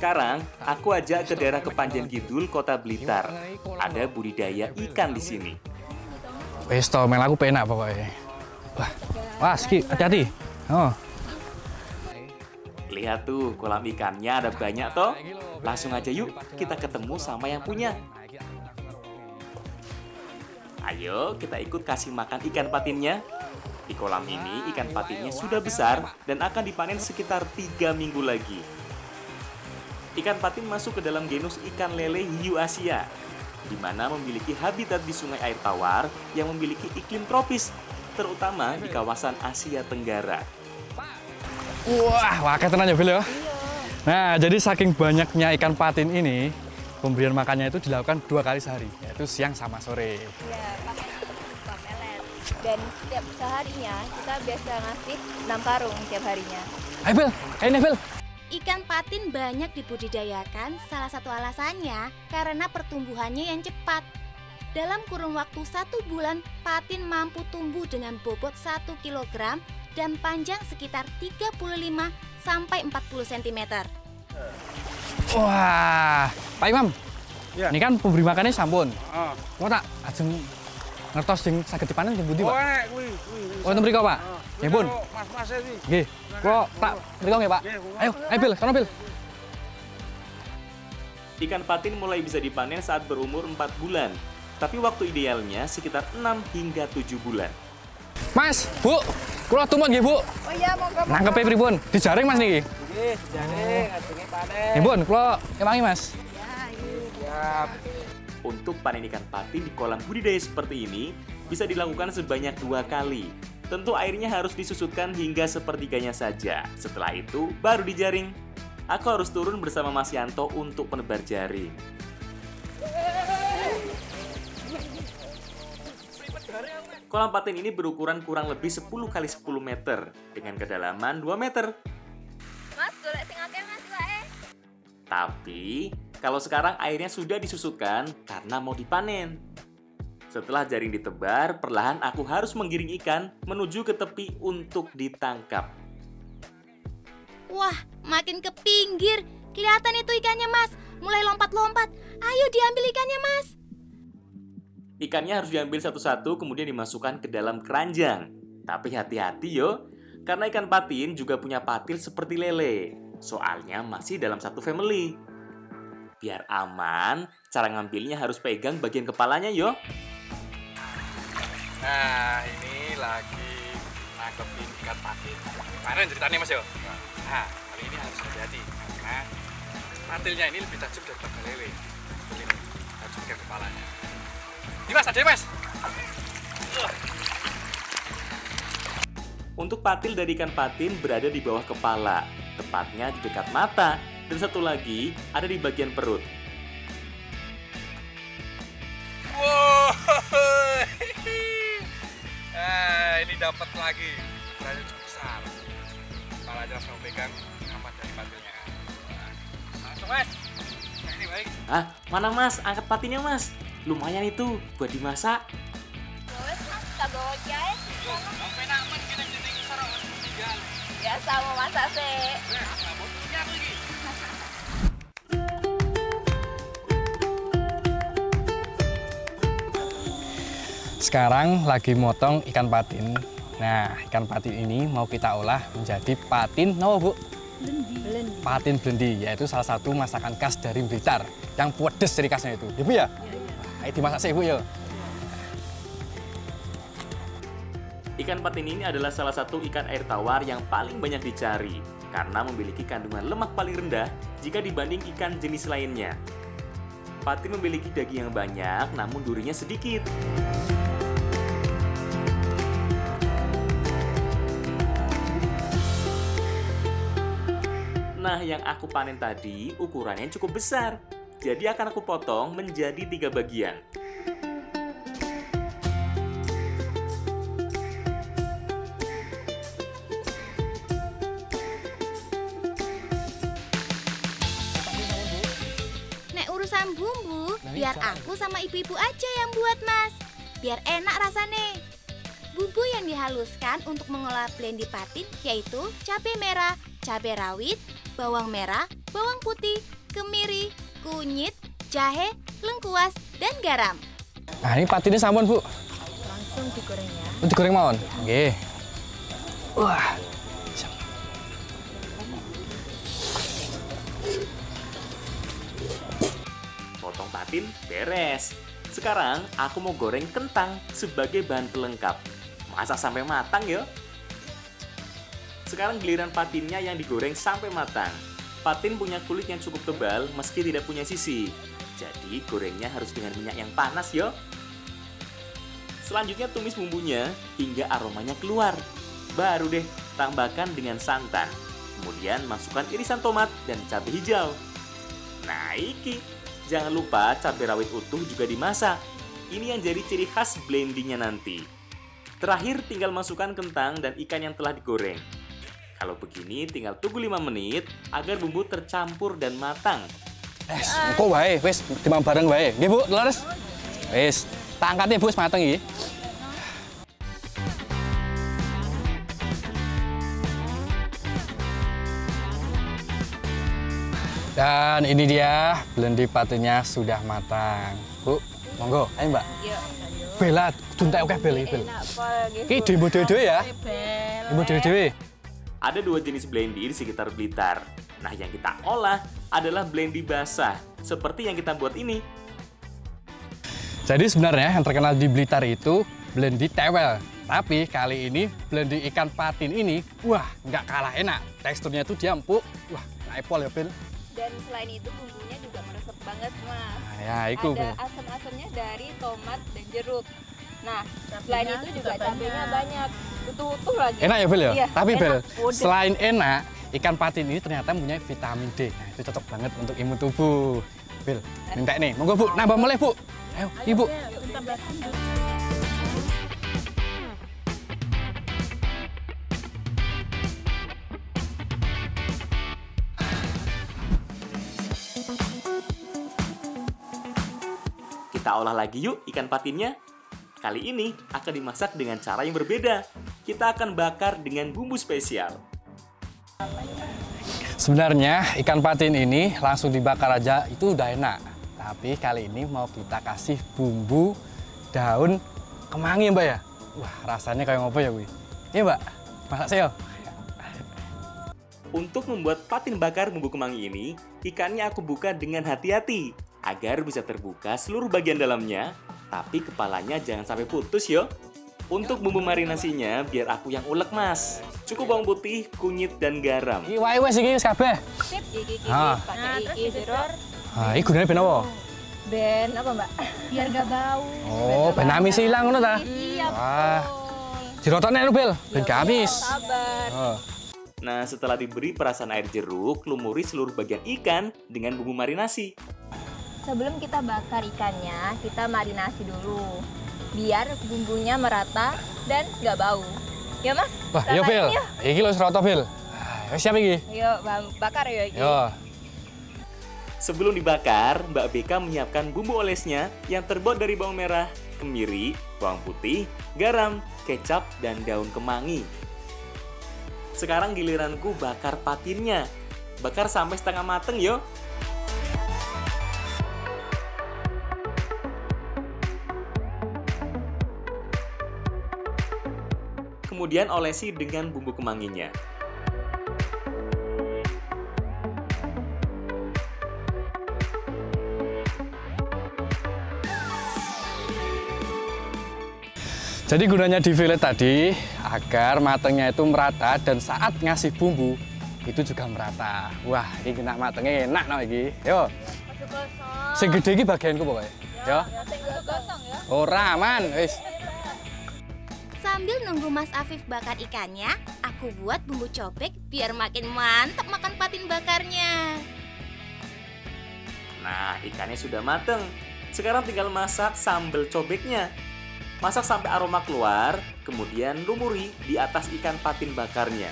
Sekarang, aku ajak ke daerah Kepanjen Kidul, Kota Blitar. Ada budidaya ikan di sini. Wes to, mel aku penak pokoknya. Wah, Ski, hati-hati. Oh. Lihat tuh, kolam ikannya ada banyak toh. Langsung aja yuk, kita ketemu sama yang punya. Ayo, kita ikut kasih makan ikan patinnya. Di kolam ini, ikan patinnya sudah besar dan akan dipanen sekitar 3 minggu lagi. Ikan patin masuk ke dalam genus ikan lele hiu Asia, di mana memiliki habitat di sungai air tawar yang memiliki iklim tropis, terutama di kawasan Asia Tenggara. Wah, tenan ya, Bil ya. Nah, jadi saking banyaknya ikan patin ini, pemberian makannya itu dilakukan 2 kali sehari, yaitu siang sama sore. Iya, pakai suka pelet. Dan setiap seharinya kita biasa ngasih 6 karung tiap harinya. Ayo, Bil, ini Bil. Ikan patin banyak dibudidayakan, salah satu alasannya karena pertumbuhannya yang cepat. Dalam kurun waktu 1 bulan, patin mampu tumbuh dengan bobot 1 kg dan panjang sekitar 35 sampai 40 cm. Wah, Pak Imam, ya. Ini kan pemberi makannya sampun. Mau tak ajeng ngertos sing saged dipanen sing pundi, Pak? Oh, enten mriko, Pak. Nggih, Pun. Mas-mas iki. Nggih. Kula tak mriko nggih, Pak. Ayo, Bil, sono Bil. Ikan patin mulai bisa dipanen saat berumur 4 bulan, tapi waktu idealnya sekitar 6 hingga 7 bulan. Mas, Bu, kula tumpun nggih, Bu. Oh iya, monggo. Nangkepe pripun? Dijaring Mas niki. Nggih, jaring ajenge panen. Nggih, Pun, kula ewangi, Mas. Siap. Untuk panen ikan patin di kolam budidaya seperti ini bisa dilakukan sebanyak 2 kali. Tentu airnya harus disusutkan hingga sepertiganya saja. Setelah itu baru dijaring. Aku harus turun bersama Mas Yanto untuk menebar jaring. Kolam patin ini berukuran kurang lebih 10 kali 10 meter dengan kedalaman 2 meter. Mas, golek sing akeh Mas, wae. Tapi, kalau sekarang airnya sudah disusutkan karena mau dipanen. Setelah jaring ditebar, perlahan aku harus menggiring ikan menuju ke tepi untuk ditangkap. Wah, makin ke pinggir. Kelihatan itu ikannya, Mas. Mulai lompat-lompat. Ayo diambil ikannya, Mas. Ikannya harus diambil satu-satu kemudian dimasukkan ke dalam keranjang. Tapi hati-hati yo, karena ikan patin juga punya patil seperti lele. Soalnya masih dalam satu family. Biar aman, cara ngambilnya harus pegang bagian kepalanya yo. Nah, ini lagi nangkepin ikan patin. Kemarin ceritanya Mas yo. Nah, kali ini harus hati-hati karena patilnya ini lebih tajam daripada lele. Seperti ini, tajam ke kepalanya. Ini Mas, ada ya, Mas? Untuk patil dari ikan patin berada di bawah kepala, tepatnya di dekat mata, dan satu lagi ada di bagian perut. Wow, ini dapat lagi. Ukurannya cukup besar. Kepalanya langsung pegang aman dari patilnya. Langsung, Mas. Nah, ini baik. Ah, mana Mas? Angkat patinnya Mas. Lumayan itu buat dimasak. Wes Mas, tak bawa kiai. Sampai naman kita jadi sarang Mas tinggal. Biasa mau masak sih. Sekarang lagi motong ikan patin. Nah, ikan patin ini mau kita olah menjadi patin, no, Bu? Blendi. Patin blendi, yaitu salah satu masakan khas dari Blitar yang pedes ciri khasnya itu. Ya, Bu ya? Nah, dimasak sih, Bu ya. Ikan patin ini adalah salah satu ikan air tawar yang paling banyak dicari karena memiliki kandungan lemak paling rendah jika dibanding ikan jenis lainnya. Patin memiliki daging yang banyak namun durinya sedikit. Nah, yang aku panen tadi ukurannya cukup besar. Jadi akan aku potong menjadi 3 bagian. Nek urusan bumbu, biar aku sama ibu-ibu aja yang buat, Mas. Biar enak rasanya. Bumbu yang dihaluskan untuk mengolah blendi patin yaitu cabai merah, cabai rawit, bawang merah, bawang putih, kemiri, kunyit, jahe, lengkuas, dan garam. Nah, ini patinnya sampun, Bu. Langsung digoreng ya. Digoreng mawon. Nggih. Wah. Potong patin beres. Sekarang aku mau goreng kentang sebagai bahan pelengkap. Masak sampai matang ya. Sekarang giliran patinnya yang digoreng sampai matang. Patin punya kulit yang cukup tebal meski tidak punya sisi. Jadi gorengnya harus dengan minyak yang panas yo. Selanjutnya tumis bumbunya hingga aromanya keluar. Baru deh tambahkan dengan santan. Kemudian masukkan irisan tomat dan cabai hijau. Nah iki, jangan lupa cabai rawit utuh juga dimasak. Ini yang jadi ciri khas blendingnya nanti. Terakhir tinggal masukkan kentang dan ikan yang telah digoreng. Kalau begini tinggal tunggu 5 menit agar bumbu tercampur dan matang. Kok wae, wis timang bareng wae. Nggih, Bu, leres. Wis, tak angkatnya, Bu, wis mateng iki. Dan ini dia, blendi patinnya sudah matang. Bu, monggo, ayo Mbak. Yuk. Bela, tuntek oke bel iki, Bel. Enak pol gitu. Iki demo dhewe ya. Demo dhewe. Ada 2 jenis blendy di sekitar Blitar. Nah, yang kita olah adalah blendy basah, seperti yang kita buat ini. Jadi sebenarnya yang terkenal di Blitar itu blendy tewel. Tapi kali ini blendy ikan patin ini, wah nggak kalah enak. Teksturnya itu dia empuk, wah naipol ya Bel. Dan selain itu bumbunya juga meresap banget, Mas. Nah, ya itu. Ada asam-asamnya dari tomat dan jeruk. Nah, selain itu juga cabenya banyak. Utuh-utuh lagi. Enak ya Bel ya? Iya, Tapi Bel, enak. Udah. selain enak, ikan patin ini ternyata punya vitamin D. Nah itu cocok banget untuk imun tubuh. Bel, minta nih, monggo Bu, nambah mulai Bu. Ayo, Ibu. Kita olah lagi yuk ikan patinnya. Kali ini akan dimasak dengan cara yang berbeda. Kita akan bakar dengan bumbu spesial. Sebenarnya ikan patin ini langsung dibakar aja itu udah enak. Tapi kali ini mau kita kasih bumbu daun kemangi Mbak ya. Wah rasanya kayak ngopo ya Wi. Iya Mbak, masak saya. Untuk membuat patin bakar bumbu kemangi ini, ikannya aku buka dengan hati-hati agar bisa terbuka seluruh bagian dalamnya, tapi kepalanya jangan sampai putus yo. Untuk bumbu marinasinya biar aku yang ulek Mas. Cukup bawang putih, kunyit, dan garam. Iki wae wis iki wis kabeh. Sip, iki Ah. pakai iki jeruk. Ah, iki gunane ben apa? Ben apa, Mbak? Biar gak bau. Oh, ben amis ilang ngono ta? Iya, Wah. Dirotone anu Bel, ben gak amis. sabar. Oh. Nah, setelah diberi perasan air jeruk, lumuri seluruh bagian ikan dengan bumbu marinasi. Sebelum kita bakar ikannya, kita marinasi dulu. Biar bumbunya merata dan gak bau. Ya, Mas? Wah, yo Bel. Ratain yuk. Iki lho seroto Bel. Wis siap iki. Yuk, bakar ya iki. Yo. Sebelum dibakar, Mbak Beka menyiapkan bumbu olesnya yang terbuat dari bawang merah, kemiri, bawang putih, garam, kecap, dan daun kemangi. Sekarang giliranku bakar patinnya. Bakar sampai setengah mateng yo. Kemudian olesi dengan bumbu kemanginya. Jadi gunanya di fillet tadi agar matangnya itu merata dan saat ngasih bumbu itu juga merata. Wah, ini kena matangnya enak no iki. Yo. Sing gede iki bagianku pokoknya. Yo. Ora aman, wis. Sambil nunggu Mas Afif bakar ikannya, aku buat bumbu cobek biar makin mantap makan patin bakarnya. Nah, ikannya sudah mateng. Sekarang tinggal masak sambal cobeknya. Masak sampai aroma keluar, kemudian lumuri di atas ikan patin bakarnya.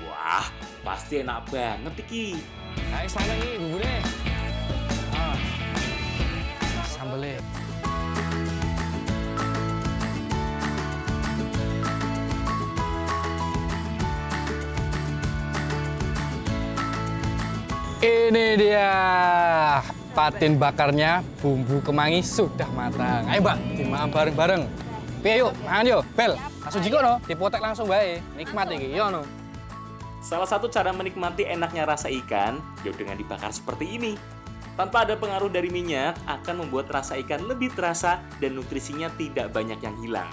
Wah, pasti enak banget iki. Ayo sana iki bumbune. Ah. Sambelnya. Ini dia patin bakarnya, bumbu kemangi sudah matang. Ayo Mbak, dimakan bareng-bareng. Piye yuk, mangan yuk, Bel. Langsung jiko no, dipotek langsung bae. Nikmat iki, yo no. Salah satu cara menikmati enaknya rasa ikan, yuk dengan dibakar seperti ini. Tanpa ada pengaruh dari minyak, akan membuat rasa ikan lebih terasa dan nutrisinya tidak banyak yang hilang.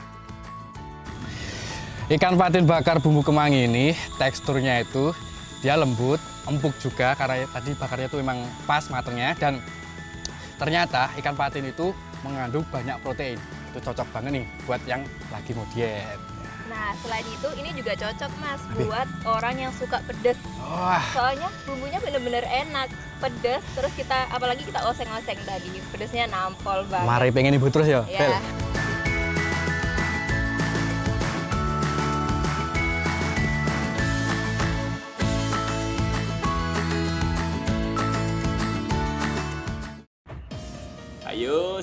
Ikan patin bakar bumbu kemangi ini, teksturnya itu dia lembut, empuk juga karena tadi bakarnya itu memang pas matangnya, dan ternyata ikan patin itu mengandung banyak protein. Itu cocok banget nih buat yang lagi mau diet. Nah, selain itu ini juga cocok Mas buat orang yang suka pedes. Wah, Soalnya bumbunya bener-bener enak, pedes, terus apalagi kita oseng-oseng tadi, pedesnya nampol banget. mari pengen ibu terus ya, Bel. Ya. Ayo,